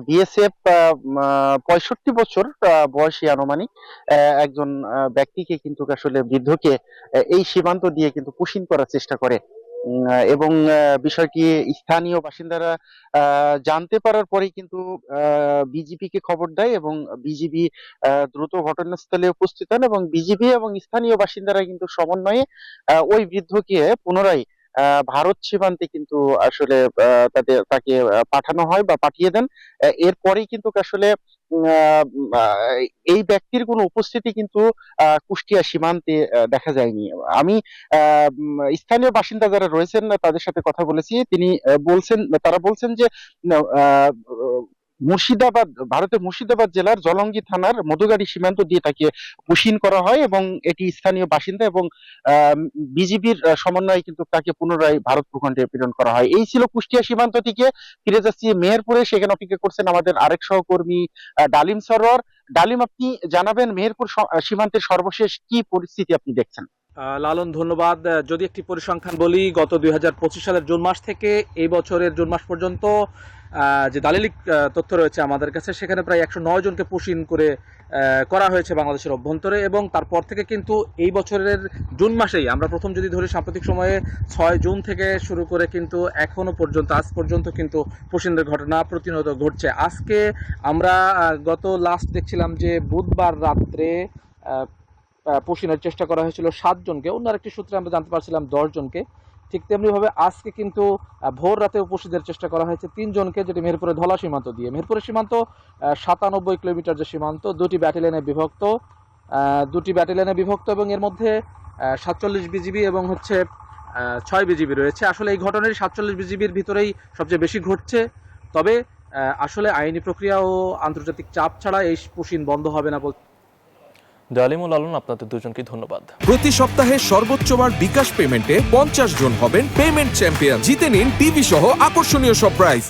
BSF 65 বছর বয়সী আনুমানিক একজন ব্যক্তিকে কিন্তু আসলে বৃদ্ধকে এই সীমান্ত দিয়ে কিন্তু পুশিং করার চেষ্টা করে। এবং বিষয়টি স্থানীয় বাসিন্দারা জানতে পারার পরেই কিন্তু বিজিবি কে খবর দেয়, এবং বিজিবি দ্রুত ঘটনাস্থলে উপস্থিত হন, এবং বিজিবি এবং স্থানীয় বাসিন্দারা কিন্তু সমন্বয়ে ওই বৃদ্ধকে পুনরায় ভারত সীমান্তে কিন্তু আসলে তাকে পাঠানো হয় বা পাঠিয়ে দেন। এরপরেই কিন্তু আসলে এই ব্যক্তির কোনো উপস্থিতি কিন্তু কুষ্টিয়া সীমান্তে দেখা যায়নি। আমি স্থানীয় বাসিন্দা যারা রয়েছেন তাদের সাথে কথা বলেছি, তারা বলছেন যে আহ, মুর্শিদাবাদ, ভারতের মুর্শিদাবাদ জেলার জলঙ্গি থানার মধুগাড়ি সীমান্ত দিয়ে তাকে পুশিন করা হয়, এবং এটি স্থানীয় বাসিন্দা এবং বিজিবির সমন্বয়ে কিন্তু তাকে পুনরায় ভারত ভূখণ্ডে প্রেরণ করা হয়। এই ছিল কুষ্টিয়া সীমান্ত থেকে। ফিরে যাচ্ছি মেহেরপুরে, সেখানে অপেক্ষা করছেন আমাদের আরেক সহকর্মী ডালিম সরোয়ার। ডালিম, আপনি জানাবেন মেহেরপুর সীমান্তের সর্বশেষ কি পরিস্থিতি আপনি দেখছেন? লালন, ধন্যবাদ। যদি একটি পরিসংখ্যান বলি, গত 2025 সালের জুন মাস থেকে এই বছরের জুন মাস পর্যন্ত যে দালিলিক তথ্য রয়েছে আমাদের কাছে, সেখানে প্রায় 109 জনকে পুশিন করা হয়েছে বাংলাদেশের অভ্যন্তরে। এবং তারপর থেকে কিন্তু এই বছরের জুন মাসেই, আমরা প্রথম যদি ধরি সাম্প্রতিক সময়ে 6 জুন থেকে শুরু করে কিন্তু এখনো পর্যন্ত, আজ পর্যন্ত কিন্তু পুশিনের ঘটনা প্রতিনিয়ত ঘটছে। আজকে আমরা গত লাস্ট দেখছিলাম যে বুধবার রাত্রে পুশিনের চেষ্টা করা হয়েছিল 7 জনকে, অন্য আরেকটি সূত্রে আমরা জানতে পারছিলাম 10 জনকে। ঠিক তেমনিভাবে আজকে কিন্তু ভোর রাতে পুশিনের চেষ্টা করা হয়েছে 3 জনকে, যেটি মেহেরপুরের ধলা সীমান্ত দিয়ে। মেহেরপুরের সীমান্ত 97 কিলোমিটার যে সীমান্ত, দুটি ব্যাটালিয়নে বিভক্ত এবং এর মধ্যে 47 বিজিবি এবং 6 বিজিবি রয়েছে। আসলে এই ঘটনার 47 বিজিবির ভিতরেই সবচেয়ে বেশি ঘটছে। তবে আসলে আইনি প্রক্রিয়া ও আন্তর্জাতিক চাপ ছাড়া এই পুশিন বন্ধ হবে না বলতে। ডালিম ও লালন, আপনাদের দুজনকে ধন্যবাদ। প্রতি সপ্তাহে সর্বোচ্চ বার বিকাশ পেমেন্টে 50 জন হবেন পেমেন্ট চ্যাম্পিয়ন। জিতে নিন টিভি সহ আকর্ষণীয় সব প্রাইজ।